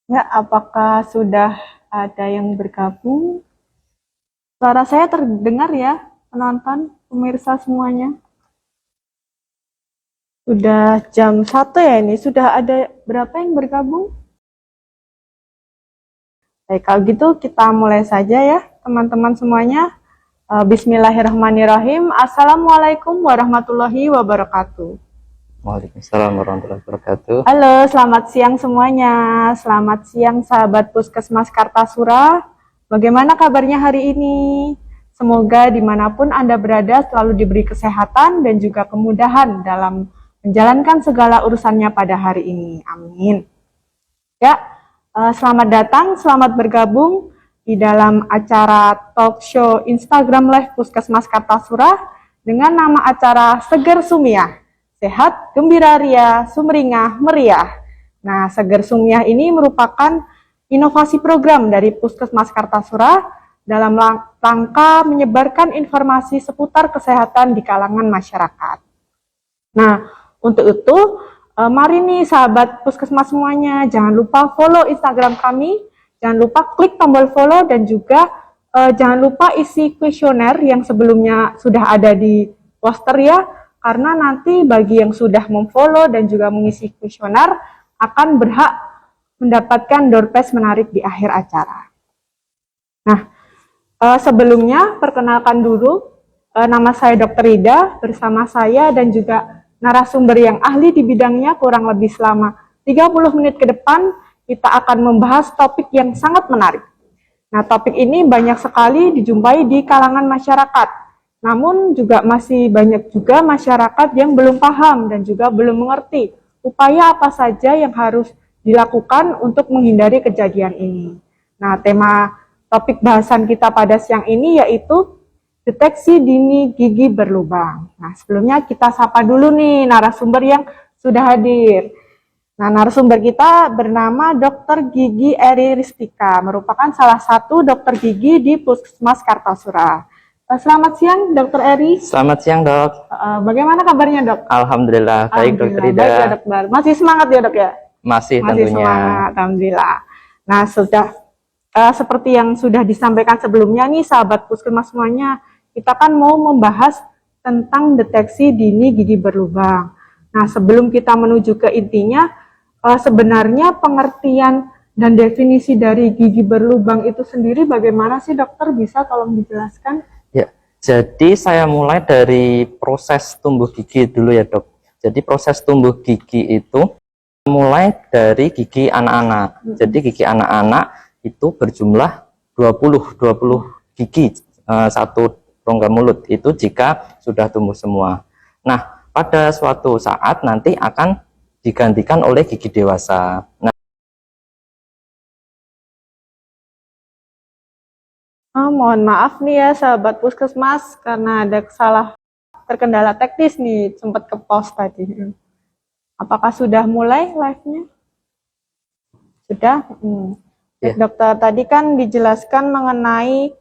Ya, apakah sudah ada yang bergabung? Suara saya terdengar ya, penonton, pemirsa semuanya. Sudah jam 1 ya ini, sudah ada berapa yang bergabung? Baik, kalau gitu kita mulai saja ya, teman-teman semuanya. Bismillahirrahmanirrahim. Assalamualaikum warahmatullahi wabarakatuh. Waalaikumsalam warahmatullahi wabarakatuh. Halo, selamat siang semuanya. Selamat siang sahabat Puskesmas Kartasura. Bagaimana kabarnya hari ini? Semoga dimanapun Anda berada selalu diberi kesehatan dan juga kemudahan dalam menjalankan segala urusannya pada hari ini. Amin. Ya, selamat datang, selamat bergabung di dalam acara talk show Instagram Live Puskesmas Kartasura dengan nama acara Seger Sumiah. Sehat, gembira ria, sumringah, meriah. Nah, Seger Sumiah ini merupakan inovasi program dari Puskesmas Kartasura dalam rangka menyebarkan informasi seputar kesehatan di kalangan masyarakat. Nah, untuk itu, mari nih sahabat Puskesmas semuanya, jangan lupa follow Instagram kami, jangan lupa klik tombol follow dan juga jangan lupa isi kuesioner yang sebelumnya sudah ada di poster ya, karena nanti bagi yang sudah memfollow dan juga mengisi kuesioner akan berhak mendapatkan door prize menarik di akhir acara. Nah, sebelumnya perkenalkan dulu, nama saya Dr. Ida, bersama saya dan juga narasumber yang ahli di bidangnya kurang lebih selama 30 menit ke depan, kita akan membahas topik yang sangat menarik. Nah, topik ini banyak sekali dijumpai di kalangan masyarakat. Namun juga masih banyak juga masyarakat yang belum paham dan juga belum mengerti upaya apa saja yang harus dilakukan untuk menghindari kejadian ini. Nah, tema topik bahasan kita pada siang ini yaitu deteksi dini gigi berlubang. Nah, sebelumnya kita sapa dulu nih narasumber yang sudah hadir. Nah, narasumber kita bernama Dr. Gigi Eri Ristika, merupakan salah satu dokter gigi di Puskesmas Kartasura. Selamat siang, Dr. Eri. Selamat siang, Dok. Bagaimana kabarnya, Dok? Alhamdulillah, baik, Dr. Ida. Baik ya, Dokter. Masih semangat ya, Dok ya? Masih Masih tentunya. semangat, Alhamdulillah. Nah, sudah seperti yang sudah disampaikan sebelumnya nih, sahabat Puskesmas semuanya, kita kan mau membahas tentang deteksi dini gigi berlubang. Nah, sebelum kita menuju ke intinya, sebenarnya pengertian dan definisi dari gigi berlubang itu sendiri bagaimana sih, Dokter? Bisa tolong dijelaskan? Ya, jadi saya mulai dari proses tumbuh gigi dulu ya, Dok. Jadi proses tumbuh gigi itu mulai dari gigi anak-anak. Jadi gigi anak-anak itu berjumlah 20 gigi satu rongga mulut itu jika sudah tumbuh semua. Nah, pada suatu saat nanti akan digantikan oleh gigi dewasa. Nah, Mohon maaf nih ya sahabat Puskesmas karena ada terkendala teknis nih, sempat ke pause tadi. Apakah sudah mulai live-nya? Sudah? Ya. Dokter, tadi kan dijelaskan mengenai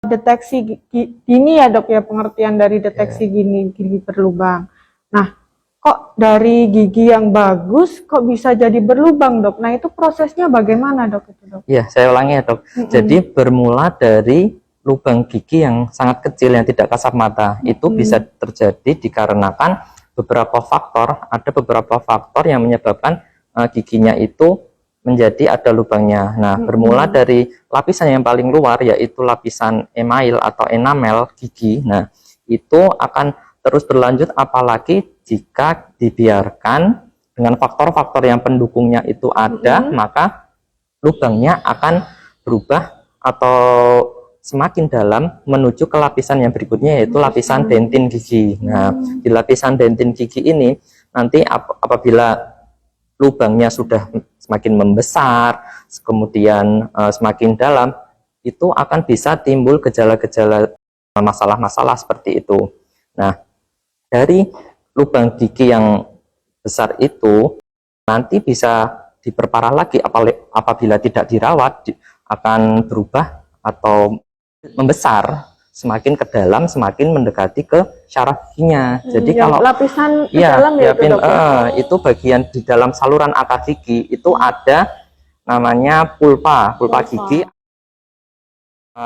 deteksi dini ya, Dok, ya, pengertian dari deteksi gigi berlubang. Nah, kok dari gigi yang bagus kok bisa jadi berlubang, Dok? Nah, itu prosesnya bagaimana, Dok? Itu, Dok? Ya, saya ulangi ya, Dok. Jadi bermula dari lubang gigi yang sangat kecil yang tidak kasat mata. Itu bisa terjadi dikarenakan beberapa faktor. Ada beberapa faktor yang menyebabkan giginya itu menjadi ada lubangnya. Nah, bermula dari lapisan yang paling luar yaitu lapisan email atau enamel gigi. Nah, itu akan terus berlanjut apalagi jika dibiarkan dengan faktor-faktor yang pendukungnya itu ada, maka lubangnya akan berubah atau semakin dalam menuju ke lapisan yang berikutnya yaitu lapisan dentin gigi. Nah, di lapisan dentin gigi ini nanti apabila lubangnya sudah semakin membesar, kemudian semakin dalam, itu akan bisa timbul gejala-gejala masalah-masalah seperti itu. Nah, dari lubang gigi yang besar itu nanti bisa diperparah lagi apabila tidak dirawat, akan berubah atau membesar semakin ke dalam, semakin mendekati ke syaraf giginya. Jadi kalau lapisan ya, dalam ya, itu bagian di dalam saluran akar gigi itu ada namanya pulpa gigi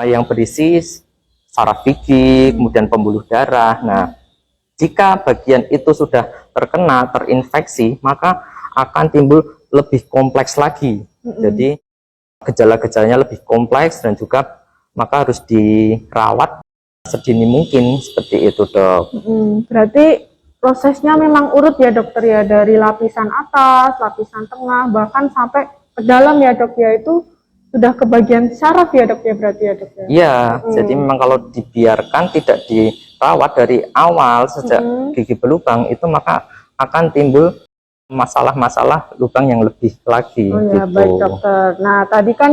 yang berisi saraf gigi, kemudian pembuluh darah. Nah, jika bagian itu sudah terkena, terinfeksi, maka akan timbul lebih kompleks lagi. Jadi gejala-gejalanya lebih kompleks dan juga maka harus dirawat sedini mungkin, seperti itu, Dok. Berarti prosesnya memang urut ya dokter ya, dari lapisan atas, lapisan tengah, bahkan sampai ke dalam ya dok ya, itu sudah ke bagian saraf ya dok ya, berarti ya dok ya? Iya, jadi memang kalau dibiarkan tidak dirawat dari awal sejak gigi berlubang itu, maka akan timbul masalah-masalah lubang yang lebih lagi. Oh ya, gitu. baik dokter. Nah tadi kan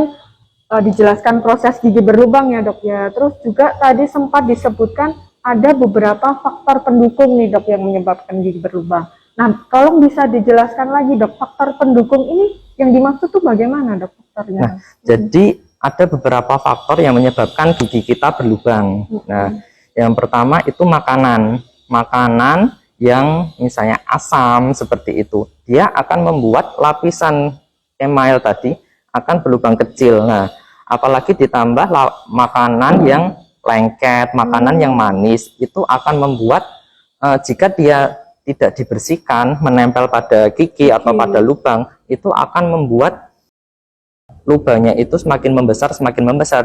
dijelaskan proses gigi berlubang ya dok ya, terus juga tadi sempat disebutkan ada beberapa faktor pendukung nih dok yang menyebabkan gigi berlubang. Nah tolong bisa dijelaskan lagi dok, faktor pendukung ini yang dimaksud tuh bagaimana dok faktornya? Nah, jadi ada beberapa faktor yang menyebabkan gigi kita berlubang. Nah, yang pertama itu makanan yang misalnya asam seperti itu, dia akan membuat lapisan email tadi akan berlubang kecil. Nah, apalagi ditambah makanan yang lengket, makanan yang manis, itu akan membuat jika dia tidak dibersihkan, menempel pada gigi atau pada lubang, itu akan membuat lubangnya itu semakin membesar,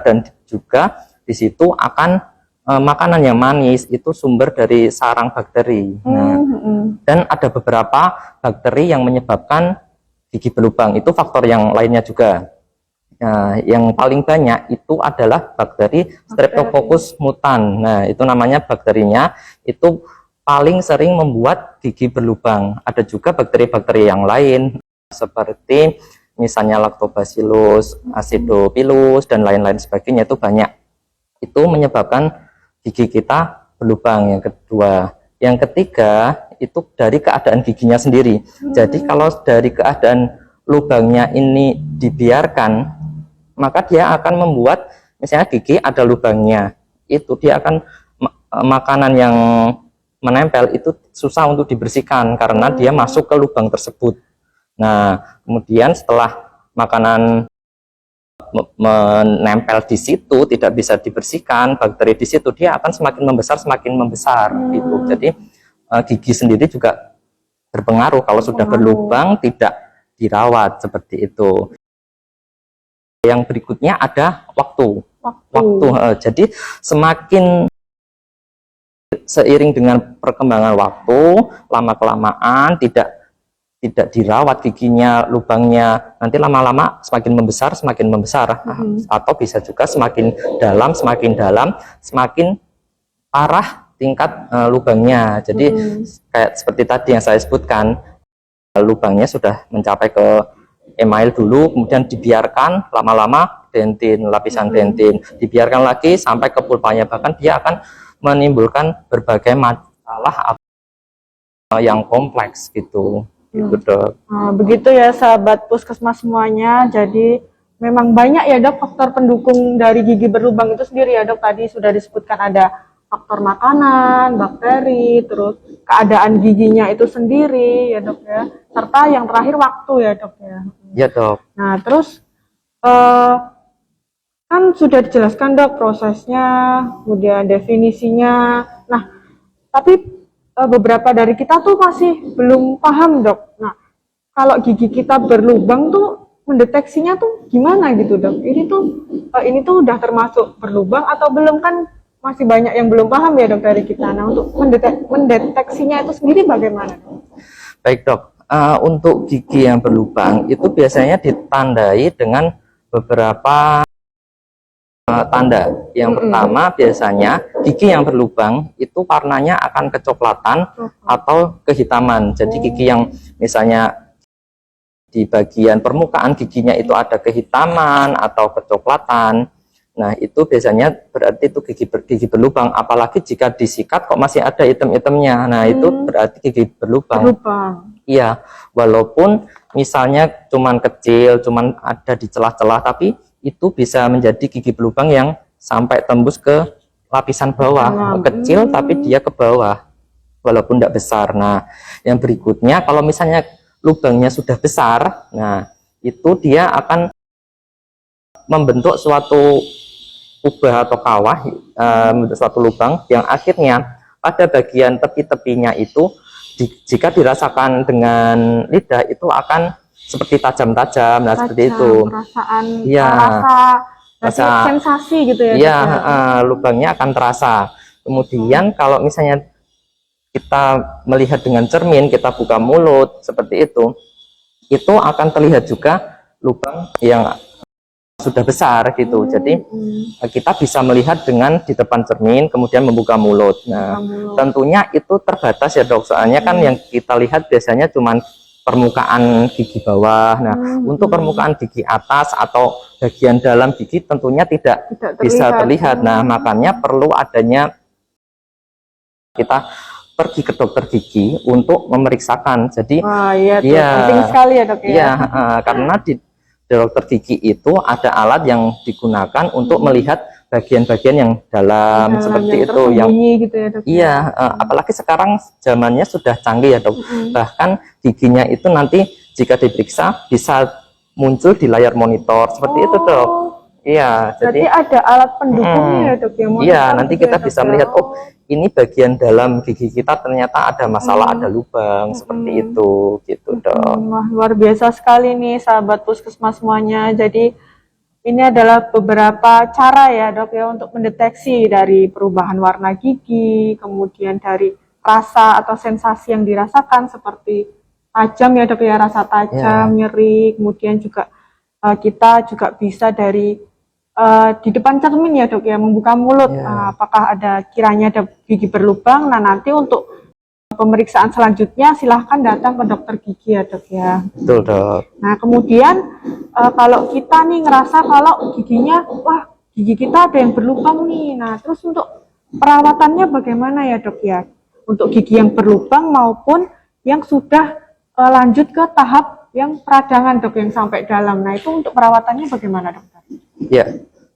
dan juga di situ akan makanan yang manis itu sumber dari sarang bakteri. Nah, dan ada beberapa bakteri yang menyebabkan gigi berlubang, itu faktor yang lainnya juga. Nah, yang paling banyak itu adalah bakteri Streptococcus mutan. Nah, itu namanya bakterinya itu paling sering membuat gigi berlubang. Ada juga bakteri-bakteri yang lain seperti misalnya Lactobacillus acidophilus dan lain-lain sebagainya, itu banyak. Itu menyebabkan gigi kita berlubang. Yang kedua, yang ketiga itu dari keadaan giginya sendiri. Jadi kalau dari keadaan lubangnya ini dibiarkan, maka dia akan membuat misalnya gigi ada lubangnya, itu dia akan makanan yang menempel itu susah untuk dibersihkan karena dia masuk ke lubang tersebut. Nah, kemudian setelah makanan menempel di situ tidak bisa dibersihkan, bakteri di situ dia akan semakin membesar gitu. Jadi gigi sendiri juga berpengaruh kalau sudah berlubang tidak dirawat, seperti itu. Yang berikutnya ada waktu. Jadi semakin seiring dengan perkembangan waktu, lama-kelamaan tidak dirawat giginya, lubangnya, nanti lama-lama semakin membesar, atau bisa juga semakin dalam, semakin parah tingkat lubangnya. Jadi kayak seperti tadi yang saya sebutkan, lubangnya sudah mencapai ke email dulu, kemudian dibiarkan lama-lama dentin, lapisan dentin, dibiarkan lagi sampai ke pulpanya, bahkan dia akan menimbulkan berbagai masalah yang kompleks gitu. Begitu ya sahabat puskesmas semuanya. Jadi memang banyak ya dok faktor pendukung dari gigi berlubang itu sendiri ya dok. Tadi sudah disebutkan ada faktor makanan, bakteri, terus keadaan giginya itu sendiri ya dok ya, serta yang terakhir waktu ya dok ya. Ya dok. Nah terus kan sudah dijelaskan dok prosesnya, kemudian definisinya. Nah tapi beberapa dari kita tuh masih belum paham dok. Nah kalau gigi kita berlubang tuh mendeteksinya tuh gimana gitu dok? Ini tuh udah termasuk berlubang atau belum, kan masih banyak yang belum paham ya dok dari kita. Nah untuk mendeteksinya itu sendiri bagaimana dok? Baik dok, untuk gigi yang berlubang itu biasanya ditandai dengan beberapa tanda. Yang pertama biasanya gigi yang berlubang itu warnanya akan kecoklatan atau kehitaman. Jadi gigi yang misalnya di bagian permukaan giginya itu ada kehitaman atau kecoklatan, nah itu biasanya berarti itu gigi berlubang. Apalagi jika disikat kok masih ada item-itemnya, nah itu berarti gigi berlubang. Iya, walaupun misalnya cuman kecil, cuman ada di celah-celah, tapi itu bisa menjadi gigi berlubang yang sampai tembus ke lapisan bawah. Kecil tapi dia ke bawah walaupun tidak besar. Nah yang berikutnya, kalau misalnya lubangnya sudah besar, nah itu dia akan membentuk suatu kubah atau kawah, membentuk suatu lubang yang akhirnya pada bagian tepi-tepinya itu jika dirasakan dengan lidah itu akan seperti tajam-tajam, nah seperti itu. Perasaan, Iya. rasa sensasi gitu ya. Iya, lubangnya akan terasa. Kemudian kalau misalnya kita melihat dengan cermin, kita buka mulut seperti itu akan terlihat juga lubang yang sudah besar gitu. Jadi kita bisa melihat dengan di depan cermin, kemudian membuka mulut. Nah, tentunya itu terbatas ya dok. Soalnya kan yang kita lihat biasanya cuma permukaan gigi bawah. Nah, untuk permukaan gigi atas atau bagian dalam gigi tentunya tidak bisa terlihat. Nah, makanya perlu adanya kita pergi ke dokter gigi untuk memeriksakan. Jadi, penting sekali ya dok ya. Iya, karena di dokter gigi itu ada alat yang digunakan untuk melihat bagian-bagian yang dalam seperti itu, yang gitu ya, dok. Iya, apalagi sekarang zamannya sudah canggih ya dok. Bahkan giginya itu nanti jika diperiksa bisa muncul di layar monitor seperti itu dok. Iya, jadi ada alat pendukungnya ya dok ya. Iya, nanti kita bisa melihat ini bagian dalam gigi kita ternyata ada masalah, ada lubang seperti itu gitu dok. Wah, luar biasa sekali nih sahabat puskesmas semuanya. Jadi ini adalah beberapa cara ya dok ya untuk mendeteksi dari perubahan warna gigi, kemudian dari rasa atau sensasi yang dirasakan seperti tajam ya dok ya, rasa tajam, nyeri, kemudian juga kita juga bisa dari di depan cermin ya dok ya, membuka mulut, apakah kiranya ada gigi berlubang. Nah nanti untuk pemeriksaan selanjutnya silahkan datang ke dokter gigi ya dok ya. Betul dok. Nah kemudian kalau kita nih ngerasa kalau giginya, wah gigi kita ada yang berlubang nih, nah terus untuk perawatannya bagaimana ya dok ya, untuk gigi yang berlubang maupun yang sudah lanjut ke tahap yang peradangan dok, yang sampai dalam. Nah itu untuk perawatannya bagaimana dokter? Ya,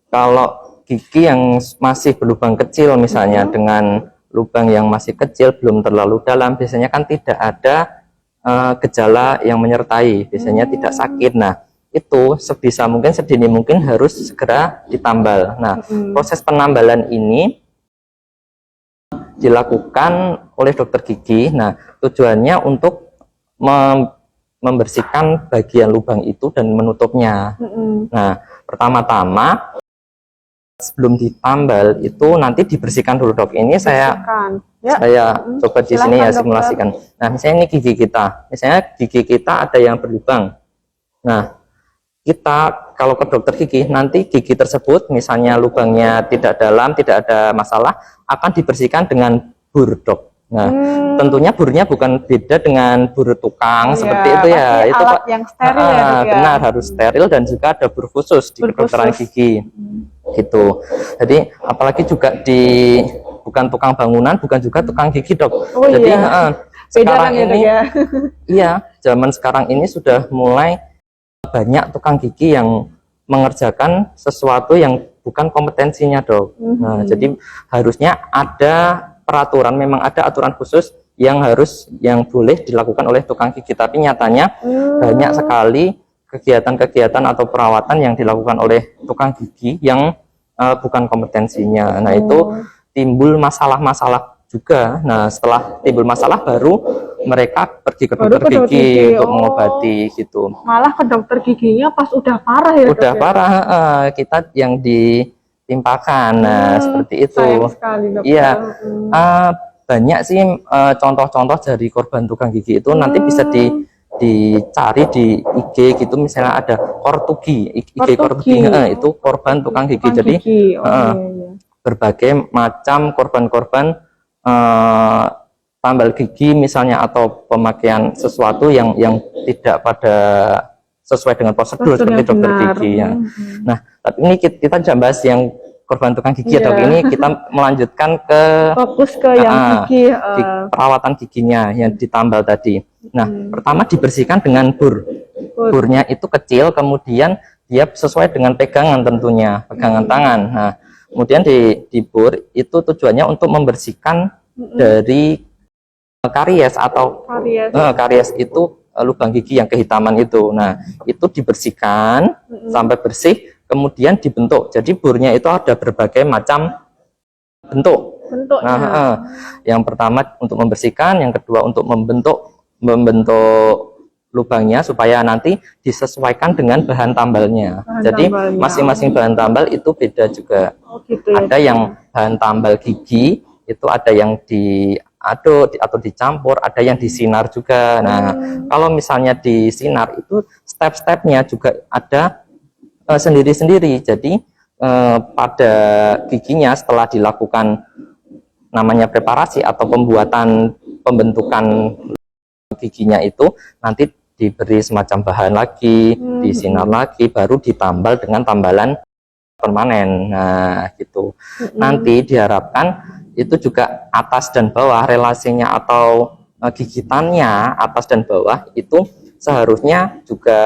kalau gigi yang masih berlubang kecil misalnya dengan lubang yang masih kecil belum terlalu dalam, biasanya kan tidak ada gejala yang menyertai, biasanya tidak sakit. Nah itu sebisa mungkin, sedini mungkin harus segera ditambal. Nah proses penambalan ini dilakukan oleh dokter gigi. Nah tujuannya untuk membersihkan bagian lubang itu dan menutupnya. Nah pertama-tama sebelum ditambal itu nanti dibersihkan dulu dok. Ini saya coba di sini ya simulasikan. Nah misalnya ini gigi kita, misalnya gigi kita ada yang berlubang. Nah kita kalau ke dokter gigi, nanti gigi tersebut misalnya lubangnya tidak dalam, tidak ada masalah, akan dibersihkan dengan bur dok. Nah tentunya burnya bukan beda dengan bur tukang seperti itu ya, itu alat yang steril ya, benar, harus steril dan juga ada bur khusus di kedokteran gigi gitu. Jadi apalagi juga di bukan tukang bangunan, bukan juga tukang gigi dok. Jadi sekarang ini iya, zaman sekarang ini sudah mulai banyak tukang gigi yang mengerjakan sesuatu yang bukan kompetensinya dok. Nah jadi harusnya ada peraturan, memang ada aturan khusus yang boleh dilakukan oleh tukang gigi, tapi nyatanya banyak sekali kegiatan-kegiatan atau perawatan yang dilakukan oleh tukang gigi yang bukan kompetensinya. Nah itu timbul masalah-masalah juga. Nah setelah timbul masalah baru mereka pergi ke dokter gigi untuk mengobati gitu. Malah ke dokter giginya pas udah parah ya. Udah parah, kita yang ditimpakan. Nah seperti itu. Sayang sekali dok. Iya, banyak sih contoh-contoh dari korban tukang gigi itu. Nanti bisa dicari di IG gitu, misalnya ada Kortugi, IG Kortugi, itu korban tukang gigi. Jadi berbagai macam korban-korban tambal gigi misalnya, atau pemakaian sesuatu yang tidak pada sesuai dengan prosedur seperti dokter gigi ya. Nah tapi ini kita jangan bahas yang korban tukang gigi ya dok. Ini kita melanjutkan ke fokus ke yang gigi, perawatan giginya yang ditambal tadi. Nah pertama dibersihkan dengan bur. Burnya itu kecil, kemudian dia sesuai dengan pegangan, tentunya pegangan tangan. Nah kemudian di bur itu tujuannya untuk membersihkan dari karies atau karies itu lubang gigi yang kehitaman itu. Nah itu dibersihkan sampai bersih, kemudian dibentuk. Jadi burnya itu ada berbagai macam bentuk. Bentuknya. Nah, yang pertama untuk membersihkan, yang kedua untuk membentuk lubangnya supaya nanti disesuaikan dengan bahan tambalnya. Jadi masing-masing bahan tambal itu beda juga. Gitu ya. Ada yang bahan tambal gigi itu ada yang diaduk atau dicampur, ada yang disinar juga. Nah, kalau misalnya disinar itu step-stepnya juga ada sendiri-sendiri. Jadi pada giginya setelah dilakukan namanya preparasi atau pembentukan giginya itu nanti diberi semacam bahan lagi, disinar lagi, baru ditambal dengan tambalan permanen. Nah, gitu. Nanti diharapkan itu juga atas dan bawah relasinya atau gigitannya atas dan bawah itu seharusnya juga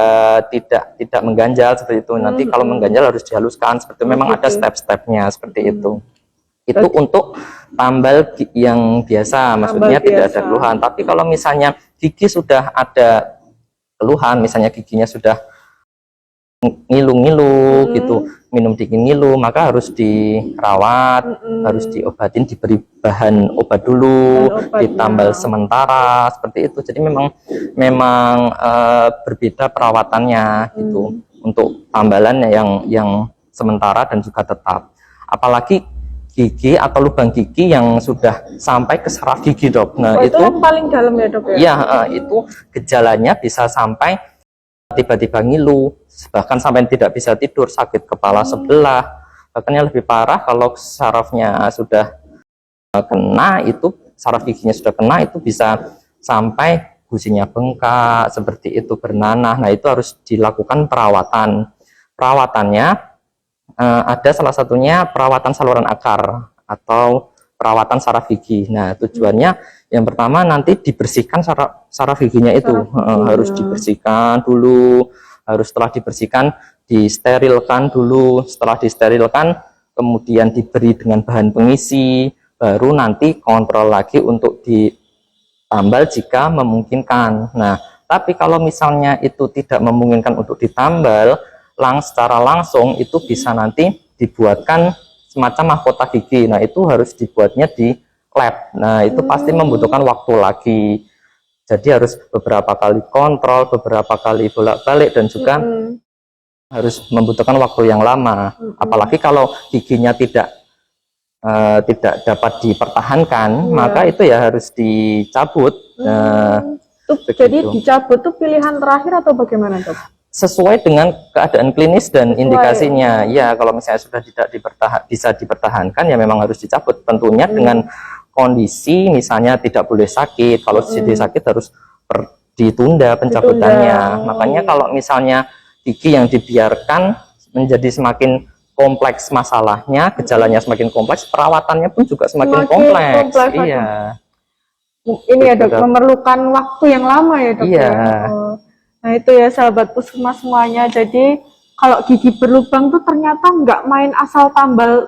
tidak mengganjal seperti itu. Nanti kalau mengganjal harus dihaluskan seperti itu. Memang ada step-stepnya seperti itu. Itu untuk tambal yang biasa, maksudnya tidak ada keluhan. Tapi kalau misalnya gigi sudah ada keluhan, misalnya giginya sudah ngilu-ngilu gitu, minum dingin ngilu, maka harus dirawat, harus diobatin, diberi bahan obat dulu, ditambal sementara seperti itu. Jadi memang berbeda perawatannya gitu untuk tambalannya yang sementara dan juga tetap. Apalagi gigi atau lubang gigi yang sudah sampai ke saraf gigi, Dok. Nah, itu yang paling dalam ya, Dok ya? Iya, itu gejalanya bisa sampai tiba-tiba ngilu, bahkan sampai tidak bisa tidur, sakit kepala sebelah. Bahkan yang lebih parah kalau sarafnya sudah kena, itu saraf giginya sudah kena, itu bisa sampai gusinya bengkak, seperti itu, bernanah. Nah, itu harus dilakukan perawatan. Perawatannya ada salah satunya perawatan saluran akar atau perawatan saraf gigi. Nah, tujuannya yang pertama nanti dibersihkan saraf giginya itu. Harus dibersihkan dulu, setelah dibersihkan disterilkan dulu. Setelah disterilkan kemudian diberi dengan bahan pengisi, baru nanti kontrol lagi untuk ditambal jika memungkinkan. Nah, tapi kalau misalnya itu tidak memungkinkan untuk ditambal secara langsung, itu bisa nanti dibuatkan semacam mahkota gigi. Nah, itu harus dibuatnya di lab. Nah, itu pasti membutuhkan waktu lagi. Jadi harus beberapa kali kontrol, beberapa kali bolak-balik, dan juga harus membutuhkan waktu yang lama. Apalagi kalau giginya tidak dapat dipertahankan, maka itu ya harus dicabut. Jadi dicabut tuh pilihan terakhir atau bagaimana, Dok? Sesuai dengan keadaan klinis dan indikasinya. Ya, kalau misalnya sudah tidak bisa dipertahankan, ya memang harus dicabut. Tentunya dengan kondisi misalnya tidak boleh sakit. Kalau jadi sakit harus ditunda pencabutannya. Makanya kalau misalnya gigi yang dibiarkan menjadi semakin kompleks masalahnya, gejalanya semakin kompleks, perawatannya pun juga semakin kompleks. Iya. Ini ya, Dok, memerlukan waktu yang lama ya, Dok. Iya. Nah, itu ya sahabat puskesmas semuanya. Jadi kalau gigi berlubang tuh ternyata nggak main asal tambal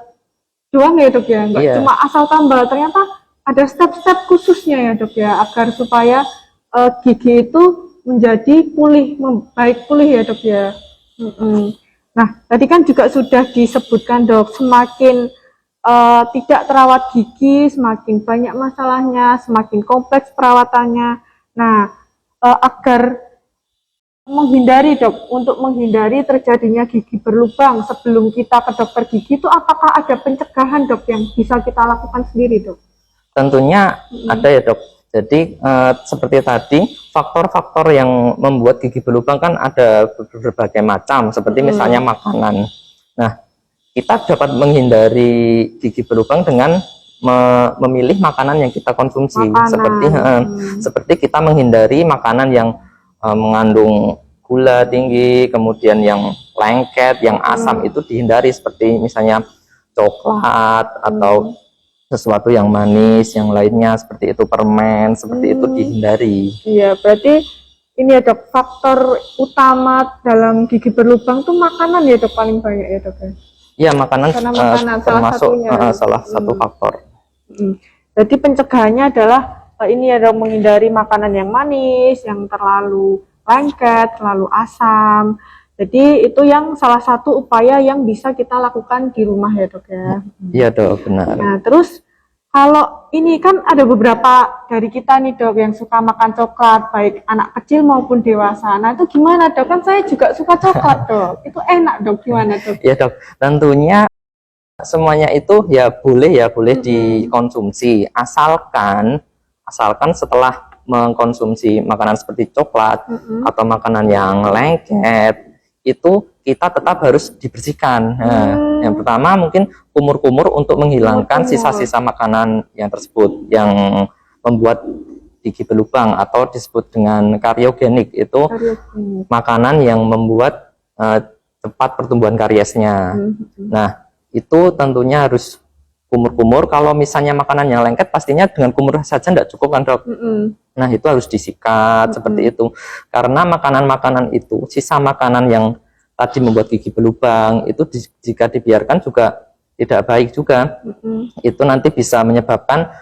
doang ya, Dok ya. Nggak cuma asal tambal, ternyata ada step-step khususnya ya, Dok ya, agar supaya gigi itu menjadi baik pulih ya, Dok ya. Nah, tadi kan juga sudah disebutkan, Dok, semakin tidak terawat gigi, semakin banyak masalahnya, semakin kompleks perawatannya. Nah, agar menghindari, Dok, untuk menghindari terjadinya gigi berlubang sebelum kita ke dokter gigi itu, apakah ada pencegahan, Dok, yang bisa kita lakukan sendiri, Dok? Tentunya ada ya, Dok. Jadi seperti tadi, faktor-faktor yang membuat gigi berlubang kan ada berbagai macam, seperti misalnya makanan. Nah, kita dapat menghindari gigi berlubang dengan memilih makanan yang kita konsumsi. Seperti kita menghindari makanan yang mengandung gula tinggi, kemudian yang lengket, yang asam, itu dihindari, seperti misalnya coklat atau sesuatu yang manis, yang lainnya seperti itu, permen, seperti itu dihindari. Iya, berarti ini ya, Dok, faktor utama dalam gigi berlubang tuh makanan ya, Dok, paling banyak ya, Dok? Iya, makanan termasuk salah satu faktor. Jadi pencegahannya adalah ini ya, Dok, menghindari makanan yang manis, yang terlalu lengket, terlalu asam, Jadi itu yang salah satu upaya yang bisa kita lakukan di rumah ya dok ya. Iya dok, benar. Nah terus kalau ini kan ada beberapa dari kita nih dok yang suka makan coklat, baik anak kecil maupun dewasa. Nah itu gimana dok? Kan saya juga suka coklat dok. Itu enak dok, gimana dok? Ya dok, tentunya semuanya itu ya boleh dikonsumsi, asalkan setelah mengkonsumsi makanan seperti coklat atau makanan yang lengket, itu kita tetap harus dibersihkan. Nah, yang pertama mungkin kumur-kumur untuk menghilangkan sisa-sisa makanan yang tersebut yang membuat gigi berlubang atau disebut dengan kariogenik. Itu makanan yang membuat cepat pertumbuhan kariesnya. Nah, itu tentunya harus kumur-kumur. Kalau misalnya makanan yang lengket, pastinya dengan kumur saja tidak cukup kan dok. Nah itu harus disikat seperti itu, karena makanan-makanan itu, sisa makanan yang tadi membuat gigi berlubang itu jika dibiarkan juga tidak baik juga. Itu nanti bisa menyebabkan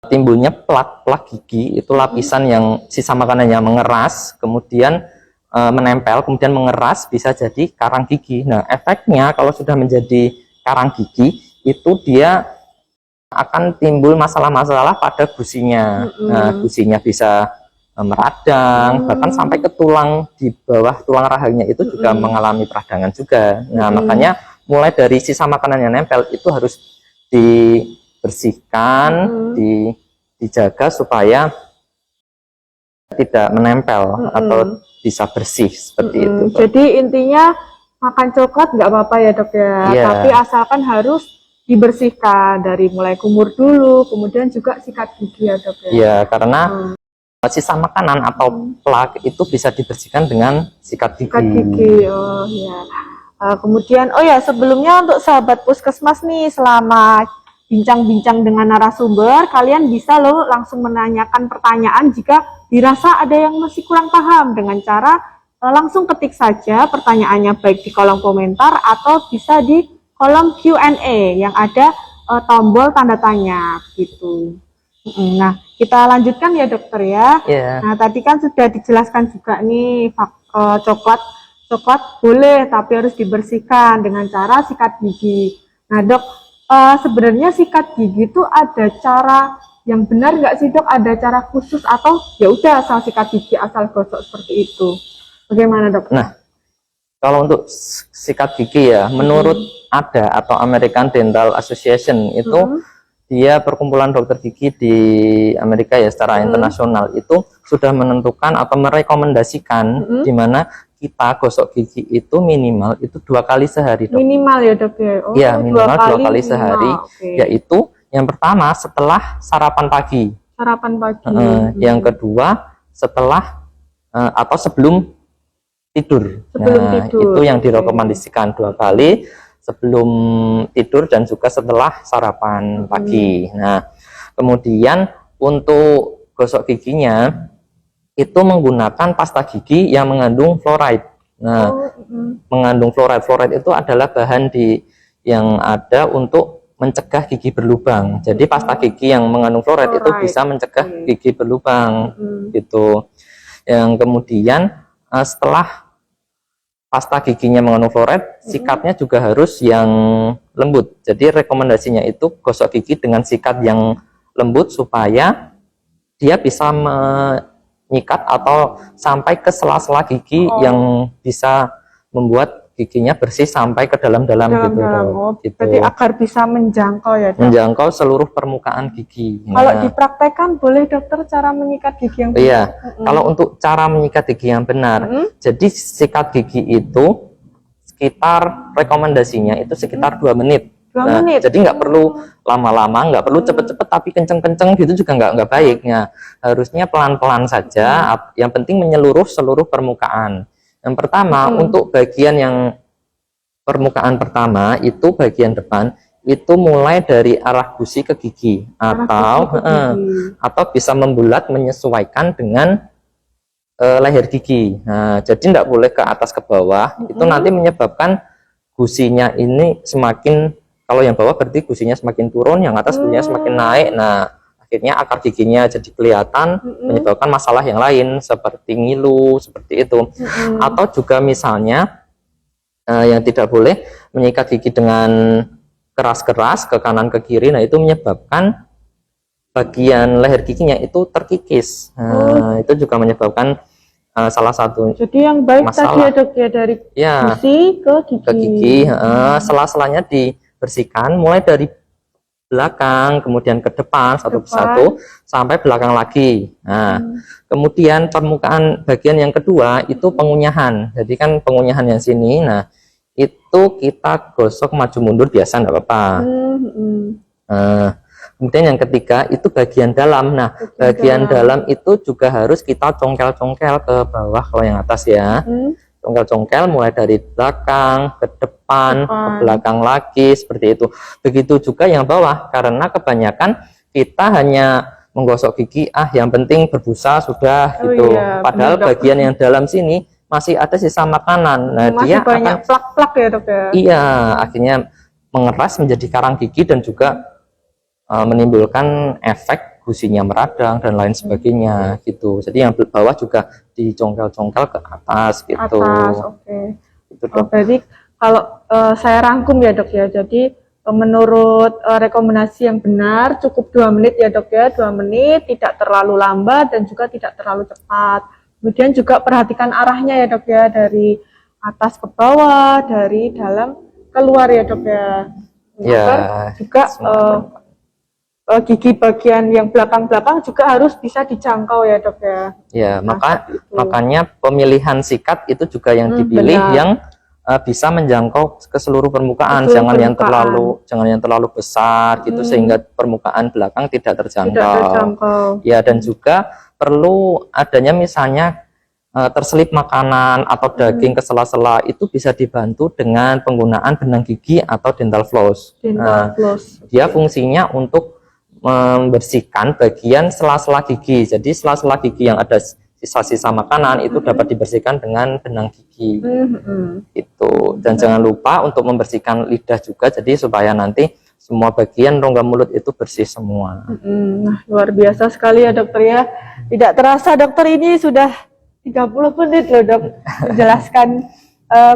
timbulnya plak gigi, itu lapisan yang sisa makanan yang mengeras kemudian menempel, kemudian mengeras, bisa jadi karang gigi. Nah efeknya kalau sudah menjadi karang gigi, itu dia akan timbul masalah-masalah pada gusinya. Nah, gusinya bisa meradang, bahkan sampai ke tulang di bawah tulang rahangnya itu juga mengalami peradangan juga. Nah, makanya mulai dari sisa makanan yang nempel itu harus dibersihkan, dijaga supaya tidak menempel atau bisa bersih seperti itu. Jadi intinya makan coklat nggak apa-apa ya dok ya, tapi asalkan harus dibersihkan dari mulai kumur dulu, kemudian juga sikat gigi ya dok ya. Iya, karena sisa makanan atau plak itu bisa dibersihkan dengan sikat gigi. Sikat gigi, oh ya. Kemudian, oh ya sebelumnya untuk sahabat puskesmas nih, selama bincang-bincang dengan narasumber, kalian bisa loh langsung menanyakan pertanyaan jika dirasa ada yang masih kurang paham dengan cara langsung ketik saja pertanyaannya baik di kolom komentar atau bisa di kolom Q&A yang ada tombol tanda tanya gitu. Nah, kita lanjutkan ya dokter ya. Nah, tadi kan sudah dijelaskan juga nih coklat boleh tapi harus dibersihkan dengan cara sikat gigi. Nah, dok, sebenarnya sikat gigi itu ada cara yang benar nggak sih dok? Ada cara khusus atau ya udah asal sikat gigi asal gosok seperti itu? Bagaimana dok? Nah, kalau untuk sikat gigi ya, menurut ADA atau American Dental Association itu dia perkumpulan dokter gigi di Amerika ya secara internasional itu sudah menentukan atau merekomendasikan di mana kita gosok gigi itu minimal itu 2 kali sehari dok. Minimal ya dok ya? Oh, ya minimal 2 kali sehari, yaitu yang pertama setelah sarapan pagi. Sarapan pagi. Yang kedua setelah atau sebelum tidur. Tidur. Itu yang direkomendasikan 2 kali sebelum tidur dan juga setelah sarapan pagi. Nah, kemudian untuk gosok giginya itu menggunakan pasta gigi yang mengandung fluoride. Nah, mengandung fluoride. Fluoride itu adalah bahan yang ada untuk mencegah gigi berlubang. Jadi pasta gigi yang mengandung fluoride itu bisa mencegah gigi berlubang gitu. Yang kemudian setelah pasta giginya mengandung fluoride, sikatnya juga harus yang lembut. Jadi rekomendasinya itu gosok gigi dengan sikat yang lembut supaya dia bisa menyikat atau sampai ke sela-sela gigi yang bisa membuat giginya bersih sampai ke dalam-dalam gitu. Berarti agar bisa menjangkau ya dok? Menjangkau seluruh permukaan gigi. Kalau dipraktekkan boleh dokter cara menyikat gigi yang benar? Iya, kalau untuk cara menyikat gigi yang benar, jadi sikat gigi itu sekitar rekomendasinya itu sekitar 2 menit. 2 menit? Jadi nggak perlu lama-lama, nggak perlu cepet-cepet tapi kenceng-kenceng gitu juga nggak baiknya. Harusnya pelan-pelan saja, yang penting menyeluruh seluruh permukaan. Yang pertama, untuk bagian yang permukaan pertama, itu bagian depan, itu mulai dari arah gusi ke gigi. Atau bisa membulat menyesuaikan dengan leher gigi. Nah, jadi tidak boleh ke atas ke bawah, itu nanti menyebabkan gusinya ini semakin, kalau yang bawah berarti gusinya semakin turun, yang atas gusinya semakin naik. Nah, akhirnya akar giginya jadi kelihatan, menyebabkan masalah yang lain seperti ngilu, seperti itu. Atau juga misalnya yang tidak boleh menyikat gigi dengan keras-keras ke kanan ke kiri, nah itu menyebabkan bagian leher giginya itu terkikis. Itu juga menyebabkan salah satu Jadi yang baik masalah. tadi ya dok ya, dari gusi ke gigi. Ke gigi, sela-selanya dibersihkan mulai dari belakang, kemudian ke depan satu persatu sampai belakang lagi. Nah, kemudian permukaan bagian yang kedua itu pengunyahan. Jadi kan pengunyahan yang sini, nah itu kita gosok maju mundur biasa, enggak apa-apa. Kemudian yang ketiga itu bagian dalam. Nah, bagian dalam itu juga harus kita congkel-congkel ke bawah kalau yang atas ya. Congkel-congkel mulai dari belakang ke depan, ke belakang lagi, seperti itu. Begitu juga yang bawah, karena kebanyakan kita hanya menggosok gigi, yang penting berbusa sudah gitu. Padahal bagian yang dalam sini masih ada sisa makanan. Nah, masih dia banyak plak-plak ya dok ya. Iya, akhirnya mengeras menjadi karang gigi dan juga menimbulkan efek gusinya meradang dan lain sebagainya gitu. Jadi yang bawah juga dicongkel-congkel ke atas gitu. Gitu, jadi kalau saya rangkum ya dok ya, jadi menurut rekomendasi yang benar cukup 2 menit ya dok ya, 2 menit, tidak terlalu lambat dan juga tidak terlalu cepat. Kemudian juga perhatikan arahnya ya dok ya, dari atas ke bawah, dari dalam keluar ya dok ya. Juga gigi bagian yang belakang-belakang juga harus bisa dijangkau ya dok ya. Ya, makanya pemilihan sikat itu juga yang dipilih yang bisa menjangkau ke seluruh permukaan, jangan yang terlalu besar gitu sehingga permukaan belakang tidak terjangkau. Ya, dan juga perlu adanya misalnya terselip makanan atau daging ke sela-sela, itu bisa dibantu dengan penggunaan benang gigi atau dental floss. Dia fungsinya untuk membersihkan bagian sela-sela gigi. Jadi sela-sela gigi yang ada sisa-sisa makanan itu dapat dibersihkan dengan benang gigi. Itu. Dan jangan lupa untuk membersihkan lidah juga, jadi supaya nanti semua bagian rongga mulut itu bersih semua. Nah, luar biasa sekali ya dokter ya. Tidak terasa dokter ini sudah 30 menit loh dok menjelaskan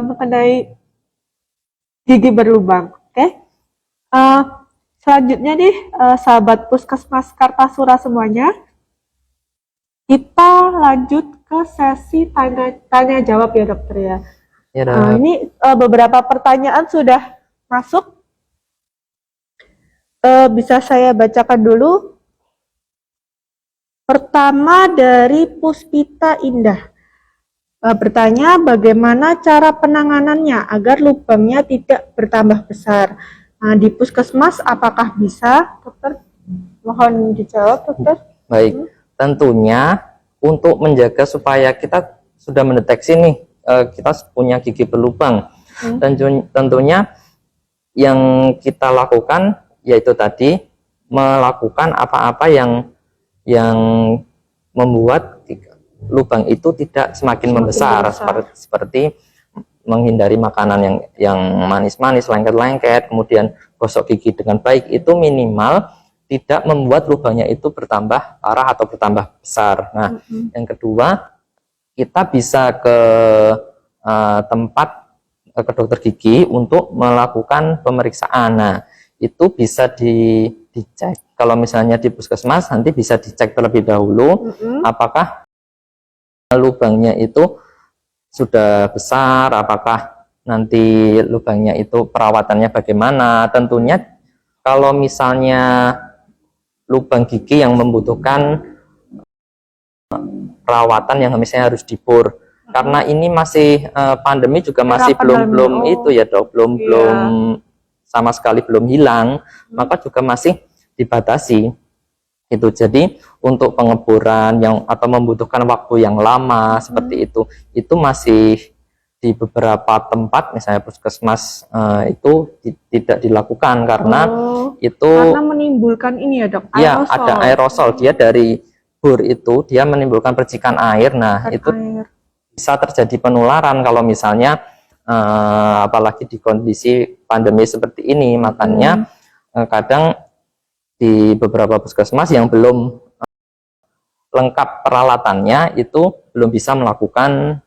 mengenai gigi berlubang. Selanjutnya nih, sahabat Puskesmas Kartasura semuanya, kita lanjut ke sesi tanya jawab ya dokter ya. Ini beberapa pertanyaan sudah masuk. Bisa saya bacakan dulu. Pertama dari Puspita Indah. Bertanya bagaimana cara penanganannya agar lubangnya tidak bertambah besar. Nah, di puskesmas apakah bisa, dokter? Mohon dijawab, dokter. Baik, tentunya untuk menjaga supaya kita sudah mendeteksi nih kita punya gigi berlubang, dan tentunya yang kita lakukan yaitu tadi melakukan apa-apa yang membuat lubang itu tidak semakin membesar. Seperti menghindari makanan yang manis-manis, lengket-lengket, kemudian gosok gigi dengan baik, itu minimal tidak membuat lubangnya itu bertambah parah atau bertambah besar. Nah, yang kedua, kita bisa ke tempat ke dokter gigi untuk melakukan pemeriksaan. Nah, itu bisa dicek. Kalau misalnya di puskesmas, nanti bisa dicek terlebih dahulu apakah lubangnya itu sudah besar, apakah nanti lubangnya itu perawatannya bagaimana. Tentunya kalau misalnya lubang gigi yang membutuhkan perawatan yang misalnya harus dibor, karena ini masih pandemi juga masih belum itu ya dok, belum sama sekali belum hilang, maka juga masih dibatasi itu. Jadi untuk pengeboran atau membutuhkan waktu yang lama seperti itu masih di beberapa tempat, misalnya puskesmas itu tidak dilakukan karena karena menimbulkan ini ya dok, aerosol. Ya, ada aerosol, dia dari bor itu dia menimbulkan percikan air. Nah, itu bisa terjadi penularan kalau misalnya apalagi di kondisi pandemi seperti ini. Makanya kadang di beberapa puskesmas yang belum lengkap peralatannya itu belum bisa melakukan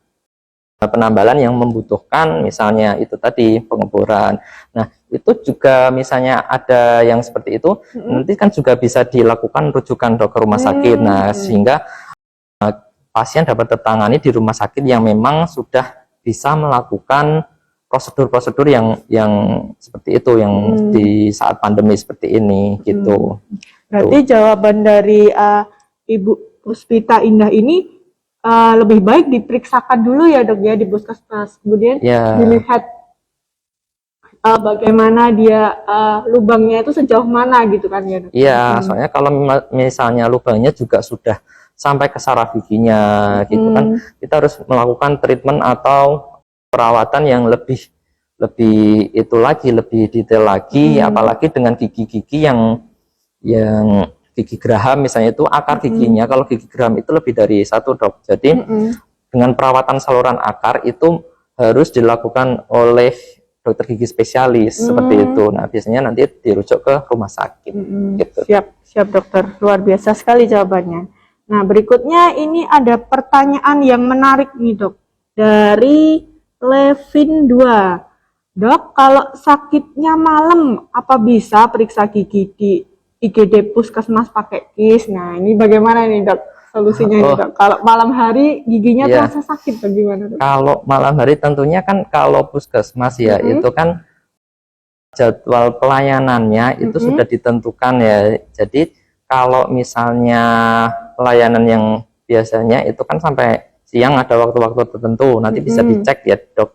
penambalan yang membutuhkan misalnya itu tadi pengeboran. Nah, itu juga misalnya ada yang seperti itu, nanti kan juga bisa dilakukan rujukan ke rumah sakit. Nah, sehingga pasien dapat tertangani di rumah sakit yang memang sudah bisa melakukan prosedur-prosedur yang seperti itu, yang di saat pandemi seperti ini gitu. Berarti jawaban dari Ibu Puspita Indah ini lebih baik diperiksakan dulu ya dok ya di puskesmas, kemudian dilihat bagaimana dia lubangnya itu sejauh mana gitu kan ya dok? Iya, soalnya kalau misalnya lubangnya juga sudah sampai ke saraf giginya gitu kan, kita harus melakukan treatment atau perawatan yang lebih detail lagi, apalagi dengan gigi-gigi yang gigi geraham misalnya, itu akar giginya, kalau gigi geraham itu lebih dari satu dok. Jadi dengan perawatan saluran akar itu harus dilakukan oleh dokter gigi spesialis seperti itu. Nah, biasanya nanti dirujuk ke rumah sakit. Gitu. Siap dokter, luar biasa sekali jawabannya. Nah, berikutnya ini ada pertanyaan yang menarik nih dok, dari Levin 2. Dok, kalau sakitnya malam apa bisa periksa gigi di IGD Puskesmas pakai kis? Nah, ini bagaimana nih dok solusinya nih dok? Kalau malam hari giginya terasa sakit bagaimana dok? Kalau malam hari tentunya kan kalau puskesmas ya itu kan jadwal pelayanannya itu sudah ditentukan ya. Jadi kalau misalnya pelayanan yang biasanya itu kan sampai siang, ada waktu-waktu tertentu, nanti bisa dicek ya dok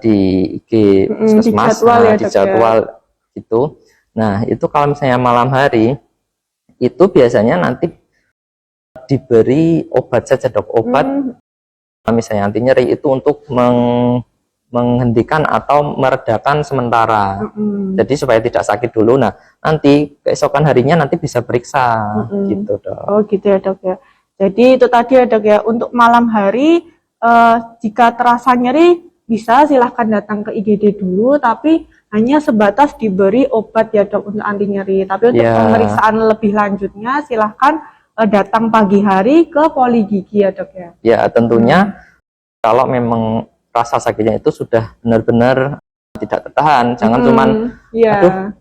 di IG puskesmas, di jadwal itu. Nah, itu kalau misalnya malam hari itu biasanya nanti diberi obat saja dok, obat misalnya anti nyeri itu untuk menghentikan atau meredakan sementara. Jadi supaya tidak sakit dulu. Nah, nanti keesokan harinya nanti bisa periksa gitu dok. Oh gitu ya dok ya. Jadi itu tadi ya dok ya, untuk malam hari jika terasa nyeri bisa silahkan datang ke IGD dulu, tapi hanya sebatas diberi obat ya dok untuk anti nyeri. Tapi untuk pemeriksaan lebih lanjutnya silahkan datang pagi hari ke poli gigi ya dok ya. Ya tentunya kalau memang rasa sakitnya itu sudah benar-benar tidak tertahan, jangan cuman aduh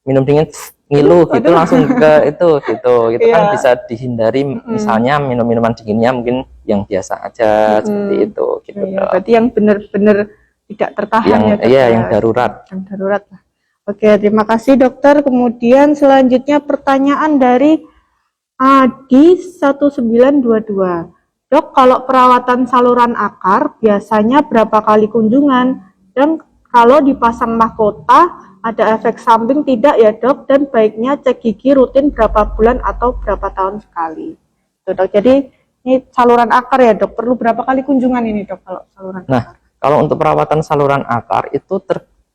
minum dingin ngilu gitu langsung ke itu gitu kan bisa dihindari. Misalnya minum minuman dinginnya mungkin yang biasa aja seperti itu gitu. Berarti yang benar-benar tidak tertahan yang darurat. Yang darurat lah. Oke, terima kasih dokter. Kemudian selanjutnya pertanyaan dari Adi 1922. Dok, kalau perawatan saluran akar biasanya berapa kali kunjungan? Dan kalau dipasang mahkota ada efek samping tidak ya dok? Dan baiknya cek gigi rutin berapa bulan atau berapa tahun sekali? Tuh, dok. Jadi ini saluran akar ya dok, perlu berapa kali kunjungan ini dok kalau saluran akar? Kalau untuk perawatan saluran akar itu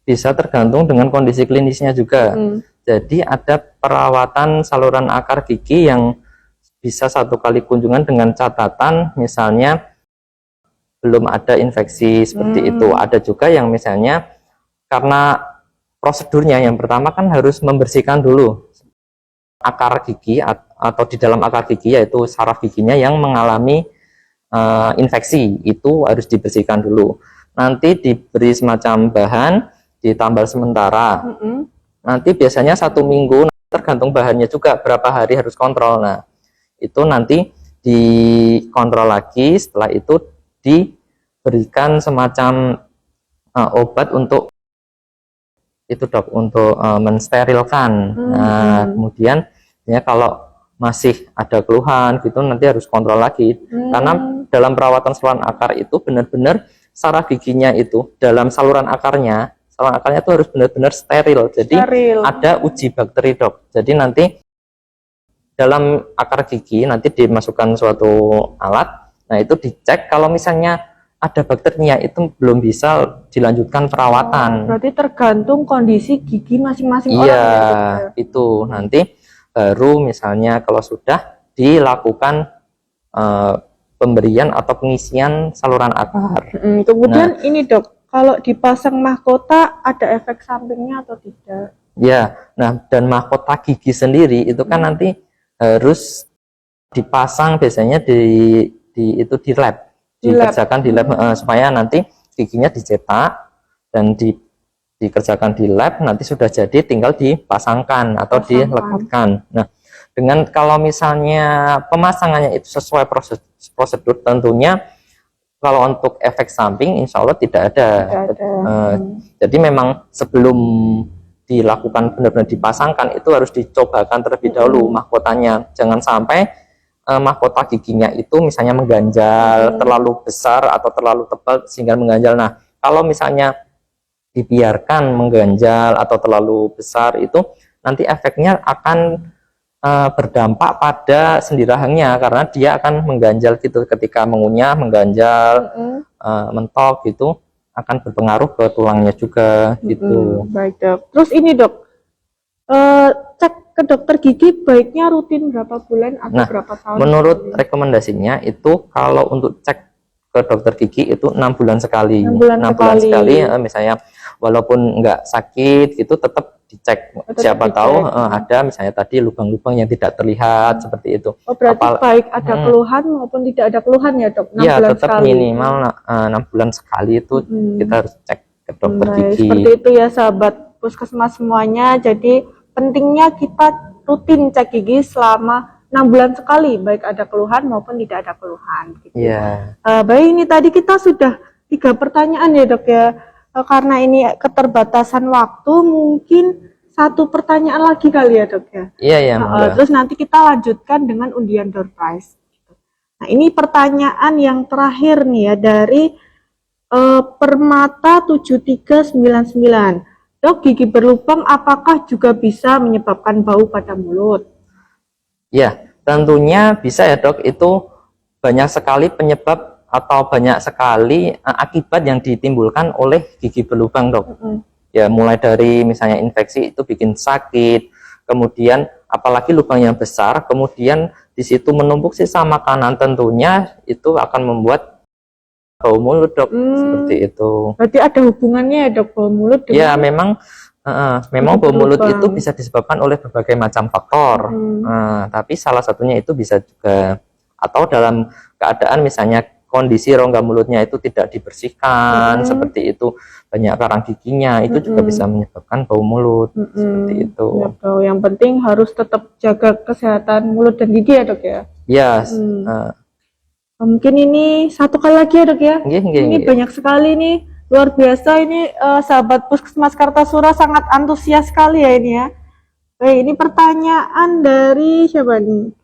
bisa tergantung dengan kondisi klinisnya juga. Jadi ada perawatan saluran akar gigi yang bisa 1 kali kunjungan dengan catatan misalnya belum ada infeksi seperti itu. Ada juga yang misalnya karena prosedurnya yang pertama kan harus membersihkan dulu akar gigi atau di dalam akar gigi, yaitu saraf giginya yang mengalami infeksi, itu harus dibersihkan dulu. Nanti diberi semacam bahan, ditambal sementara. Nanti biasanya 1 minggu, tergantung bahannya juga berapa hari harus kontrol. Nah, itu nanti dikontrol lagi, setelah itu diberikan semacam obat untuk itu dok, untuk mensterilkan. Nah, kemudian ya kalau masih ada keluhan gitu nanti harus kontrol lagi. Karena dalam perawatan saluran akar itu benar-benar saraf giginya itu dalam saluran akarnya itu harus benar-benar steril. Jadi ada uji bakteri dok. Jadi nanti dalam akar gigi nanti dimasukkan suatu alat, nah itu dicek kalau misalnya ada bakterinya itu belum bisa dilanjutkan perawatan. Berarti tergantung kondisi gigi masing-masing orang. Iya, itu nanti baru misalnya kalau sudah dilakukan pemberian atau pengisian saluran akar. Kemudian ini dok, kalau dipasang mahkota ada efek sampingnya atau tidak? Ya, nah dan mahkota gigi sendiri itu kan nanti harus dipasang biasanya di lab, dikerjakan di lab supaya nanti giginya dicetak dan dikerjakan di lab, nanti sudah jadi tinggal dipasangkan atau dilekatkan. Nah, dengan kalau misalnya pemasangannya itu sesuai prosedur, tentunya kalau untuk efek samping insya Allah tidak ada. Jadi memang sebelum dilakukan benar-benar dipasangkan itu harus dicobakan terlebih dahulu mahkotanya. Jangan sampai mahkota giginya itu misalnya mengganjal terlalu besar atau terlalu tebal sehingga mengganjal. Nah, kalau misalnya dibiarkan mengganjal atau terlalu besar itu nanti efeknya akan berdampak pada sendi rahangnya karena dia akan mengganjal gitu ketika mengunyah, mengganjal, mentok gitu akan berpengaruh ke tulangnya juga gitu. Baik dok. Terus ini dok, cek ke dokter gigi baiknya rutin berapa bulan atau berapa tahun? Menurut rekomendasinya itu kalau untuk cek ke dokter gigi itu 6 bulan sekali. 6 bulan sekali misalnya walaupun nggak sakit itu tetap dicek. Siapa tahu ada misalnya tadi lubang-lubang yang tidak terlihat seperti itu. Oh, berarti baik ada keluhan maupun tidak ada keluhan ya dok? 6 ya bulan tetap sekali. Minimal 6 bulan sekali itu kita harus cek ke dokter gigi. Seperti itu ya sahabat puskesmas semuanya. Jadi pentingnya kita rutin cek gigi selama 6 bulan sekali, baik ada keluhan maupun tidak ada keluhan. Gitu. Baik, ini tadi kita sudah 3 pertanyaan ya dok ya. Karena ini keterbatasan waktu, mungkin 1 pertanyaan lagi kali ya dok ya. Iya. Terus nanti kita lanjutkan dengan undian door prize. Nah ini pertanyaan yang terakhir nih ya dari Permata 7399. Dok, gigi berlubang apakah juga bisa menyebabkan bau pada mulut? Ya, tentunya bisa ya dok. Itu banyak sekali penyebab atau banyak sekali akibat yang ditimbulkan oleh gigi berlubang dok. Ya mulai dari misalnya infeksi itu bikin sakit, kemudian apalagi lubang yang besar, kemudian di situ menumpuk sisa makanan, tentunya itu akan membuat bau mulut dok. Seperti itu. Berarti ada hubungannya ya dok bau mulut dengan... Ya memang bau mulut itu bisa disebabkan oleh berbagai macam faktor. Tapi salah satunya itu bisa juga atau dalam keadaan misalnya kondisi rongga mulutnya itu tidak dibersihkan, seperti itu, banyak karang giginya, itu juga bisa menyebabkan bau mulut. Seperti itu. Ya, yang penting harus tetap jaga kesehatan mulut dan gigi ya dok ya. Mungkin ini 1 kali lagi ya dok ya. Ini banyak sekali nih, luar biasa ini sahabat Puskesmas Kartasura sangat antusias sekali ya ini ya. Baik, ini pertanyaan dari siapa nih?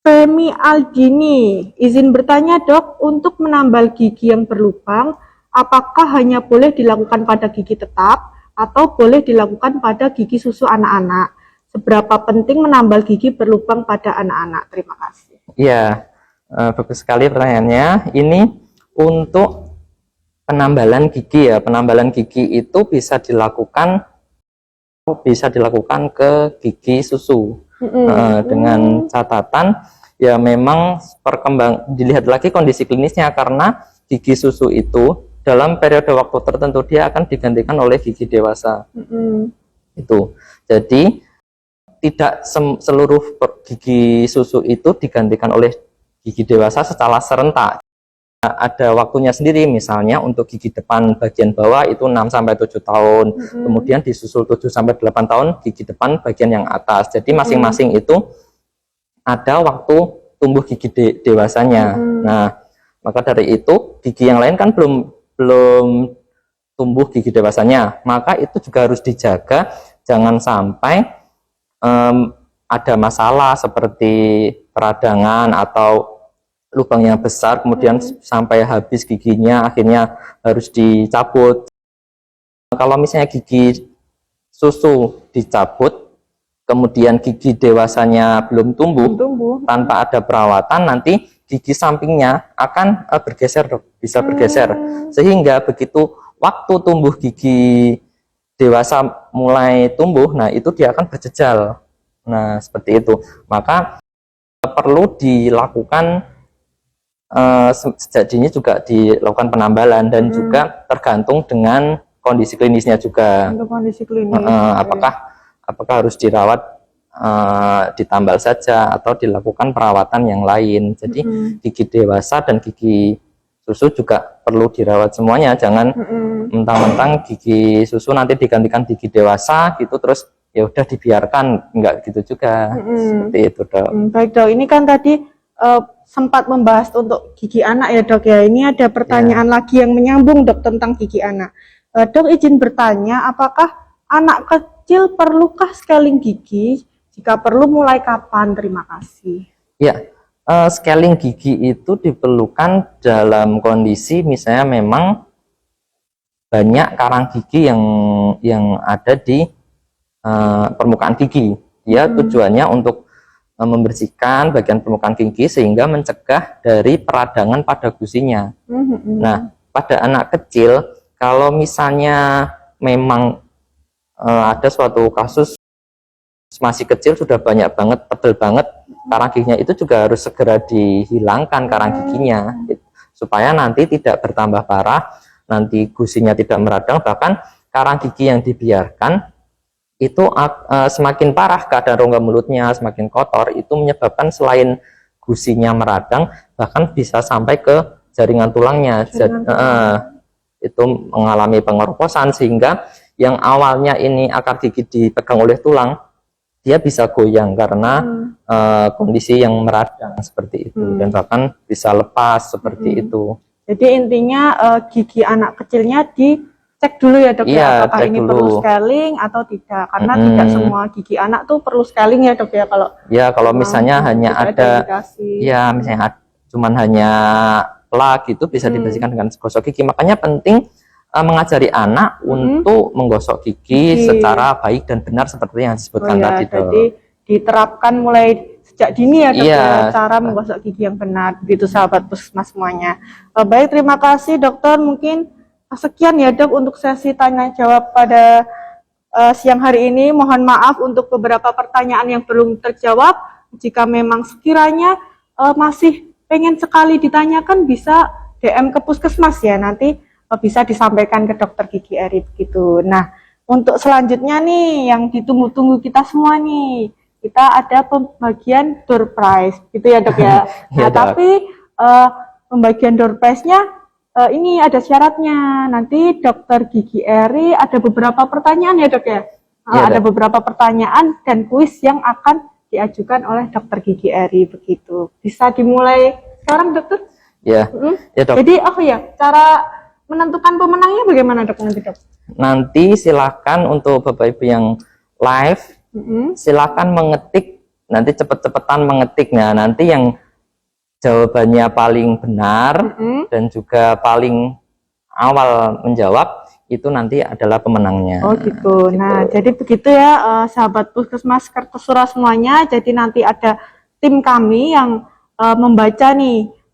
Femi Aldini, izin bertanya dok, untuk menambal gigi yang berlubang, apakah hanya boleh dilakukan pada gigi tetap atau boleh dilakukan pada gigi susu anak-anak? Seberapa penting menambal gigi berlubang pada anak-anak? Terima kasih. Ya, bagus sekali pertanyaannya. Ini untuk penambalan gigi ya, penambalan gigi itu bisa dilakukan ke gigi susu. Dengan catatan ya memang dilihat lagi kondisi klinisnya, karena gigi susu itu dalam periode waktu tertentu dia akan digantikan oleh gigi dewasa. Itu jadi tidak seluruh gigi susu itu digantikan oleh gigi dewasa secara serentak. Ada waktunya sendiri, misalnya untuk gigi depan bagian bawah itu 6-7 tahun, kemudian disusul 7-8 tahun gigi depan bagian yang atas. Jadi masing-masing itu ada waktu tumbuh gigi dewasanya. Nah, maka dari itu gigi yang lain kan belum tumbuh gigi dewasanya, maka itu juga harus dijaga, jangan sampai ada masalah seperti peradangan atau lubang yang besar kemudian sampai habis giginya, akhirnya harus dicabut. Kalau misalnya gigi susu dicabut kemudian gigi dewasanya belum tumbuh tanpa ada perawatan, nanti gigi sampingnya akan bergeser dok, bisa bergeser, sehingga begitu waktu tumbuh gigi dewasa mulai tumbuh, nah itu dia akan berjejal. Nah seperti itu, maka perlu dilakukan sejak dini juga dilakukan penambalan, dan juga tergantung dengan kondisi klinisnya juga. Untuk kondisi klinis. Apakah harus dirawat ditambal saja atau dilakukan perawatan yang lain. Jadi gigi dewasa dan gigi susu juga perlu dirawat semuanya. Jangan mentang-mentang gigi susu nanti digantikan gigi dewasa gitu terus ya udah dibiarkan, enggak gitu juga. Seperti itu, Dok. Baik, Dok. Ini kan tadi sempat membahas untuk gigi anak ya, Dok ya. Ini ada pertanyaan lagi yang menyambung, Dok, tentang gigi anak. Dok, izin bertanya, apakah anak kecil perlukah scaling gigi? Jika perlu, mulai kapan? Terima kasih. Ya, scaling gigi itu diperlukan dalam kondisi misalnya memang banyak karang gigi yang ada di permukaan gigi. Ya, tujuannya untuk membersihkan bagian permukaan gigi sehingga mencegah dari peradangan pada gusinya. Nah, pada anak kecil, kalau misalnya memang ada suatu kasus masih kecil sudah banyak banget, tebal banget karang giginya, itu juga harus segera dihilangkan karang giginya supaya nanti tidak bertambah parah, nanti gusinya tidak meradang, bahkan karang gigi yang dibiarkan itu semakin parah keadaan rongga mulutnya, semakin kotor, itu menyebabkan selain gusinya meradang, bahkan bisa sampai ke jaringan tulangnya. Itu mengalami pengeroposan, sehingga yang awalnya ini akar gigi dipegang oleh tulang, dia bisa goyang karena kondisi yang meradang seperti itu, dan bahkan bisa lepas seperti itu. Jadi intinya gigi anak kecilnya dicek dulu ya, Dok, ya, apakah ini perlu scaling atau tidak, karena tidak semua gigi anak tuh perlu scaling ya, Dok ya. Kalau misalnya hanya ada ya misalnya cuman hanya plak gitu, bisa dibersihkan dengan gosok gigi. Makanya penting mengajari anak untuk menggosok gigi secara baik dan benar seperti yang disebutkan tadi, Dok. Jadi diterapkan mulai sejak dini ya, Dok, ya, cara menggosok gigi yang benar. Begitu sahabat Puskesmas semuanya. Baik, terima kasih, Dokter. Mungkin sekian ya, Dok, untuk sesi tanya jawab pada siang hari ini. Mohon maaf untuk beberapa pertanyaan yang belum terjawab. Jika memang sekiranya masih pengen sekali ditanyakan, bisa DM ke Puskesmas ya, nanti bisa disampaikan ke Dokter Gigi Eri begitu. Nah, untuk selanjutnya nih yang ditunggu-tunggu kita semua nih, kita ada pembagian door prize gitu ya, Dok ya. Nah, tapi pembagian door prize-nya ini ada syaratnya. Nanti Dokter Gigi Eri ada beberapa pertanyaan ya, Dok ya. Ada beberapa pertanyaan dan kuis yang akan diajukan oleh Dokter Gigi Eri begitu. Bisa dimulai sekarang, Dokter? Ya. Dok. Jadi cara menentukan pemenangnya bagaimana, Dok, nanti, Dok? Nanti silakan untuk Bapak Ibu yang live, silakan mengetik, nanti cepet-cepetan mengetik. Nah, nanti yang jawabannya paling benar dan juga paling awal menjawab, itu nanti adalah pemenangnya. Oh gitu. Nah, jadi begitu ya, sahabat Puskesmas Kartasura semuanya. Jadi nanti ada tim kami yang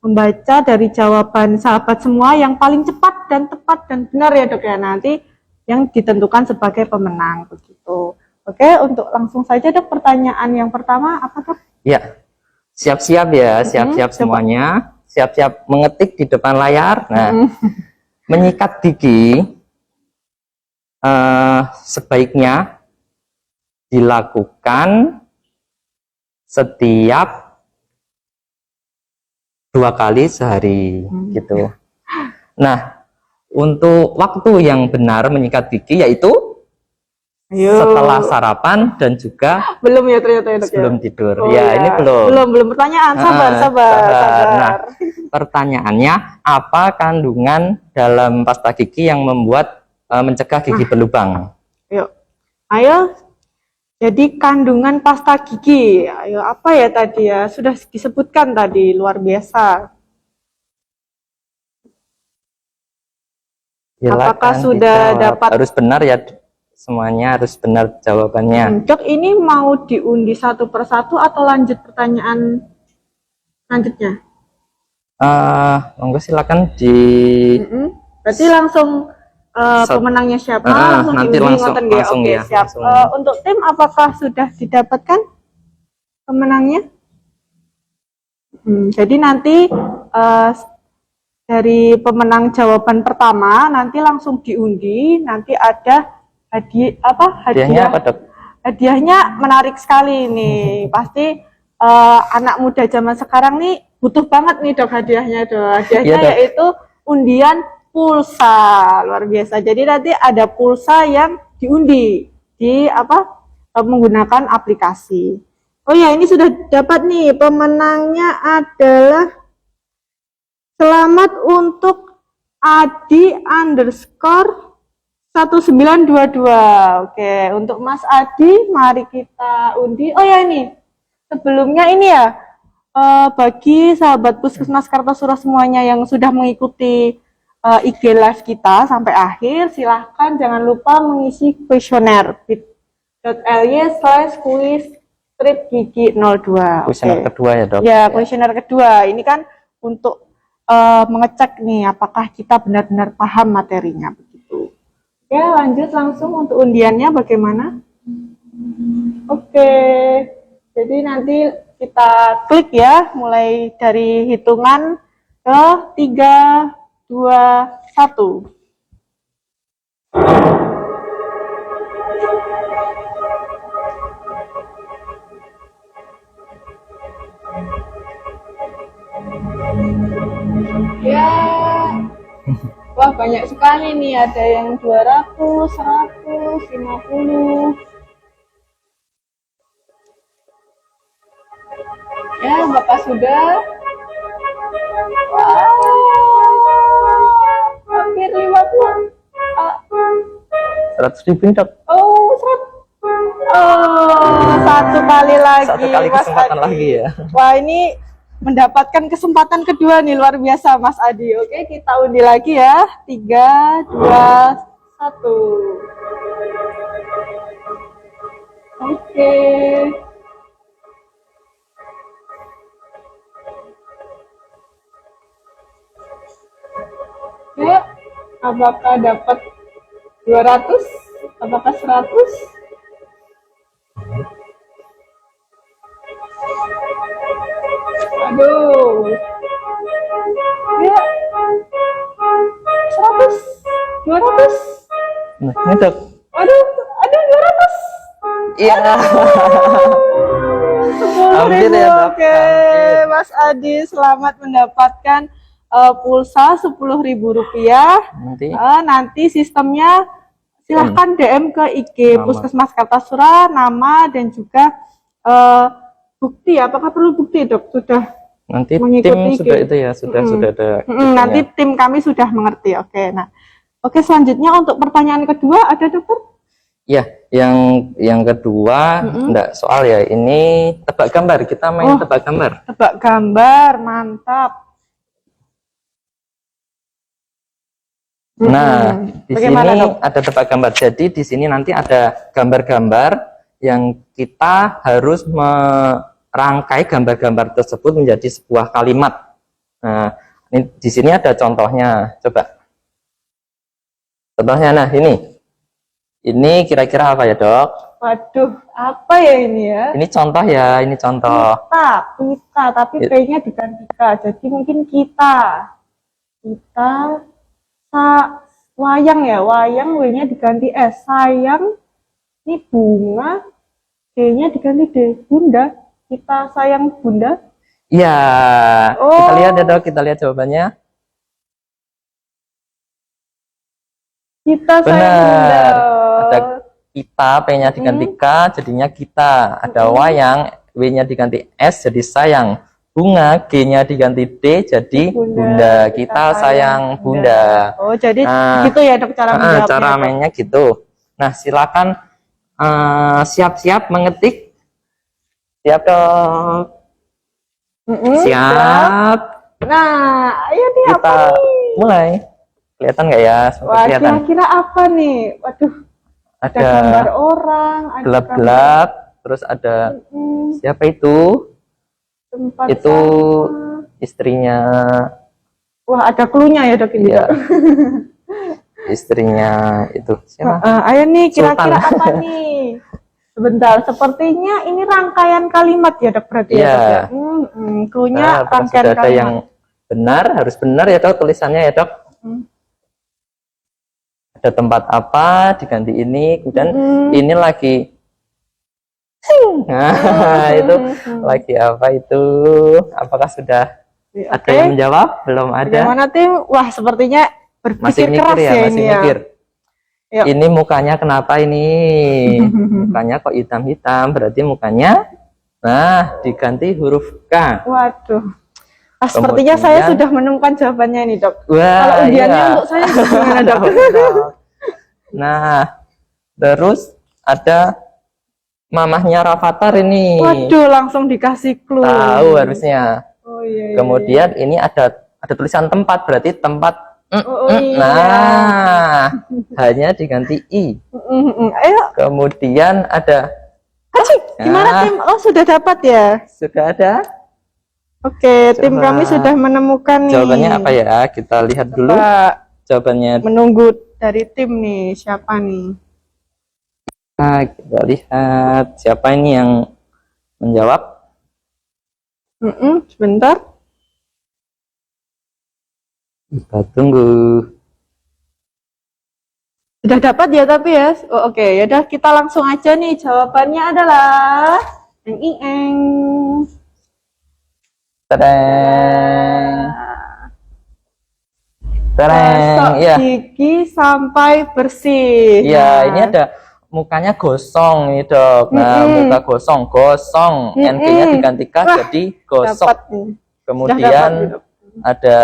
membaca dari jawaban sahabat semua yang paling cepat dan tepat dan benar ya, Dok ya, nanti yang ditentukan sebagai pemenang begitu. Oke, untuk langsung saja, Dok, pertanyaan yang pertama apa, Dok? Ya, siap-siap ya, siap-siap semuanya, siap-siap mengetik di depan layar. Nah, menyikat gigi sebaiknya dilakukan setiap 2 kali sehari gitu. Nah, untuk waktu yang benar menyikat gigi yaitu setelah sarapan dan juga belum ya, ternyata ya, Dok, sebelum tidur. Oh, ini belum pertanyaan. Sabar. Nah, pertanyaannya, apa kandungan dalam pasta gigi yang membuat mencegah gigi berlubang? Ayo. Jadi kandungan pasta gigi, ayo apa ya tadi ya, sudah disebutkan tadi, luar biasa. Apakah sudah dapat? Harus benar ya, semuanya harus benar jawabannya. Dok, ini mau diundi satu persatu atau lanjut pertanyaan selanjutnya? Monggo silakan di. Berarti langsung pemenangnya siapa? Nanti langsung Oke, ya. Siap. Untuk tim, apakah sudah didapatkan pemenangnya? Jadi nanti dari pemenang jawaban pertama nanti langsung diundi, nanti ada Hadiahnya apa, Dok? hadiahnya menarik sekali nih. Pasti anak muda zaman sekarang nih butuh banget nih, Dok, hadiahnya, Dok. Hadiahnya Iya, Dok. yaitu undian pulsa, luar biasa. Jadi nanti ada pulsa yang diundi di menggunakan aplikasi. Oh ya, ini sudah dapat nih, pemenangnya adalah selamat untuk Adi underscore 1922. Oke, untuk Mas Adi, mari kita undi. Oh ya, ini sebelumnya ini ya, bagi sahabat Puskesmas Kartasura semuanya yang sudah mengikuti IG live kita sampai akhir, silahkan jangan lupa mengisi kuesioner bit.ly/quiz strip gigi 02. Kuesioner kedua ya, Dok? Ya, kuesioner kedua. Ini kan untuk mengecek nih apakah kita benar-benar paham materinya begitu. Oke, lanjut langsung untuk undiannya bagaimana? Oke. Jadi nanti kita klik ya, mulai dari hitungan ke 3 2 1. Ya, wah banyak sekali nih, ada yang 200, 100, 50. Ya, Bapak sudah. Wah, hampir 50. 100.000, Dok. Oh, 100. Oh, satu kali lagi. Satu kali Mas kesempatan Adi. lagi ya. Wah, ini mendapatkan kesempatan kedua nih, luar biasa Mas Adi. Oke, kita undi lagi ya. 3 2 1. Oke. Ya, apakah dapat 200? Apakah 100? Aduh. Ya. 100. 200. Nah, ini, Dok. Aduh, 200. Iya. Hampir ya, Dok. Oke, Mas Adi, selamat mendapatkan pulsa Rp10.000. Nanti sistemnya silahkan DM ke IG Nama. Puskesmas Kartasura, nama dan juga bukti. Apakah perlu bukti, Dok? Sudah Nanti mengikuti tim IG. sudah itu ya, sudah ada. Nanti tim kami sudah mengerti. Oke, nah, oke, selanjutnya untuk pertanyaan kedua ada, Dokter? Ya, yang kedua enggak soal ya. Ini tebak gambar. Kita main tebak gambar. Tebak gambar, mantap. Nah, di Bagaimana, sini Dok? ada tebak gambar. Jadi di sini nanti ada gambar-gambar yang kita harus merangkai gambar-gambar tersebut menjadi sebuah kalimat. Nah, ini di sini ada contohnya. Coba. Contohnya, nah ini kira-kira apa ya, Dok? Waduh, apa ya ini ya? Ini contoh ya, ini contoh. Kita, tapi P-nya diganti K. Jadi mungkin kita, wayang ya, wayang, W-nya diganti S. Sayang, ini bunga, D-nya diganti D. Bunda, kita sayang bunda. Iya, kita lihat ya, Dok, kita lihat jawabannya. Kita sayang bunda. Ada kita, P-nya diganti K, jadinya kita. Ada wayang, W-nya diganti S, jadi sayang. Bunga, G-nya diganti D, jadi bunda. Kita sayang bunda. Oh, jadi gitu ya, Dok, cara menjawabnya. Cara mainnya gitu. Nah, silakan siap-siap mengetik. Siap, Dok. Siap. Nah, ayo nih, Kita apa nih? mulai. Kelihatan nggak ya? Wah, Kelihatan. kira-kira apa nih? Waduh, ada Ada gambar orang, ada gelap-gelap, terus ada siapa itu? tempat Itu sama. istrinya. Wah, ada cluenya ya, Dok, ini. Iya. Dok. Istrinya itu siapa? Ayo nih, kira-kira Sultan. apa nih? Sebentar, sepertinya ini rangkaian kalimat ya, Dok, berarti ya, Dok, ya? Cluenya Apakah rangkaian sudah ada kalimat. yang Benar, harus benar ya dok tulisannya ya dok. Ada tempat apa diganti ini, kemudian ini lagi nah itu lagi apa itu, apakah sudah ada yang menjawab? Belum ada. Bagaimana tim? Wah, sepertinya Masih berpikir mikir keras ya, ya masih ini ya. mikir. Yuk. Ini mukanya kenapa ini? Mukanya kok hitam-hitam, berarti mukanya nah diganti huruf K. Waduh. Sepertinya saya sudah menemukan jawabannya ini dok. Wah, kalau ujiannya iya. untuk saya gimana dok? Nah, terus ada mamahnya Rafathar ini. Waduh, langsung dikasih clue. Tahu harusnya. Oh iya. Kemudian ini ada tulisan tempat, berarti tempat. Iya. Nah, hanya diganti I. Ayo. Kemudian ada. Gimana tim? Oh sudah dapat ya? Sudah ada. Oke, tim Coba. kami sudah menemukan nih. Jawabannya apa ya? Kita lihat dulu. Jawabannya. Menunggu dari tim nih, siapa nih? Nah, kita lihat siapa ini yang menjawab. Sebentar. Kita tunggu. Sudah dapat ya tapi ya. Oh, oke, yaudah kita langsung aja nih. Jawabannya adalah eng. Tereng. Gosok Ya. gigi sampai bersih. Ya, ini ada mukanya gosong ini dok. Nah, muka gosong. NG-nya diganti K jadi gosok. Dapat nih. Kemudian Sudah dapat, Dok. ada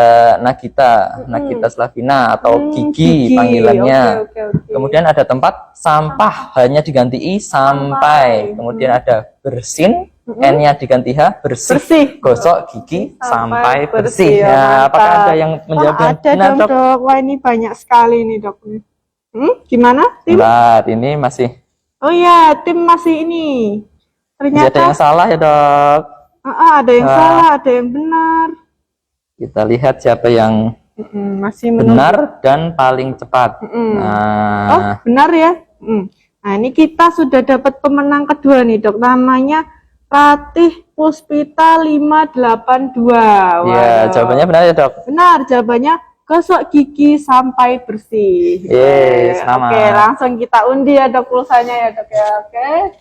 Nagita Slavina atau Gigi panggilannya. Oke. Kemudian ada tempat sampah, hanya diganti I sampai. Kemudian ada bersin, N-nya diganti H, bersih. Gosok gigi sampai bersih. Ya, apakah ada yang menjawab ada benar, dong, dok? Wah, ini banyak sekali nih, dok. Gimana, tim? Benar, ini masih Oh ya, tim masih ini. ada Ternyata yang salah ya, dok. ada yang salah, ada yang benar. Kita lihat siapa yang Masih menunggu. benar dan paling cepat. Nah, Oh, benar ya. Nah, ini kita sudah dapat pemenang kedua nih, dok. Namanya Ratih Puspita 582. ya, jawabannya benar ya, dok. Benar, jawabannya gosok gigi sampai bersih. Yes, selamat. Oke, langsung kita undi ya, dok, pulsanya ya, dok ya. Oke.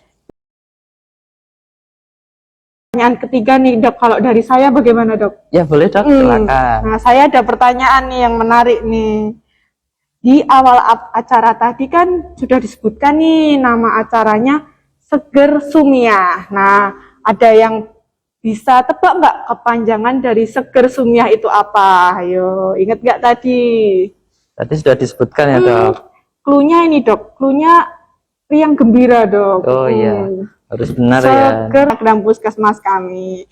Pertanyaan ketiga nih, dok. Kalau dari saya bagaimana, dok? Ya, boleh, dok. Silakan. Nah, saya ada pertanyaan nih yang menarik nih. Di awal acara tadi kan sudah disebutkan nih nama acaranya Seger Sumiah. Nah, ada yang bisa tebak nggak kepanjangan dari Seger Sumiah itu apa? Ayo, ingat nggak tadi? Tadi sudah disebutkan ya, dok. Cluenya ini, dok. Cluenya riang gembira, dok. Oh iya, harus benar ya. Seger dalam puskesmas kami.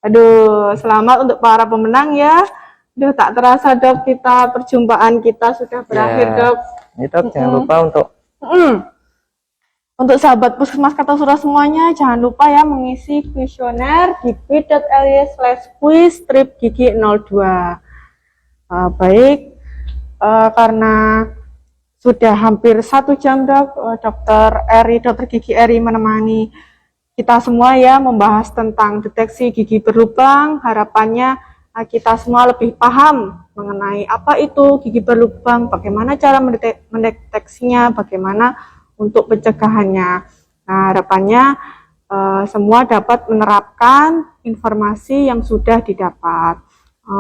Aduh, selamat untuk para pemenang ya. Aduh, tak terasa, dok, perjumpaan kita sudah berakhir, dok. Ini, dok, jangan lupa untuk sahabat Puskesmas Kartasura semuanya, jangan lupa ya mengisi kuesioner di bit.ly/quiz strip gigi 02. Baik, karena sudah hampir 1 jam, dok, dokter gigi Eri menemani kita semua ya membahas tentang deteksi gigi berlubang. Harapannya kita semua lebih paham mengenai apa itu gigi berlubang, bagaimana cara mendeteksinya, bagaimana untuk pencegahannya. Nah, harapannya semua dapat menerapkan informasi yang sudah didapat.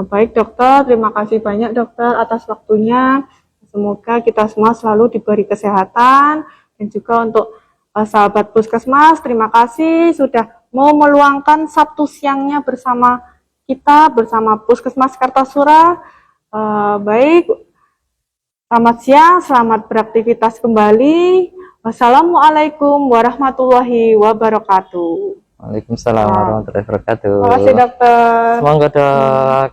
Baik, dokter, terima kasih banyak, dokter, atas waktunya. Semoga kita semua selalu diberi kesehatan, dan juga untuk sahabat Puskesmas, terima kasih sudah mau meluangkan Sabtu siangnya bersama kita, bersama Puskesmas Kartasura. Baik, selamat siang, selamat beraktivitas kembali. Wassalamualaikum warahmatullahi wabarakatuh. Waalaikumsalam warahmatullahi wabarakatuh. Terima kasih, dokter. Semoga, dok.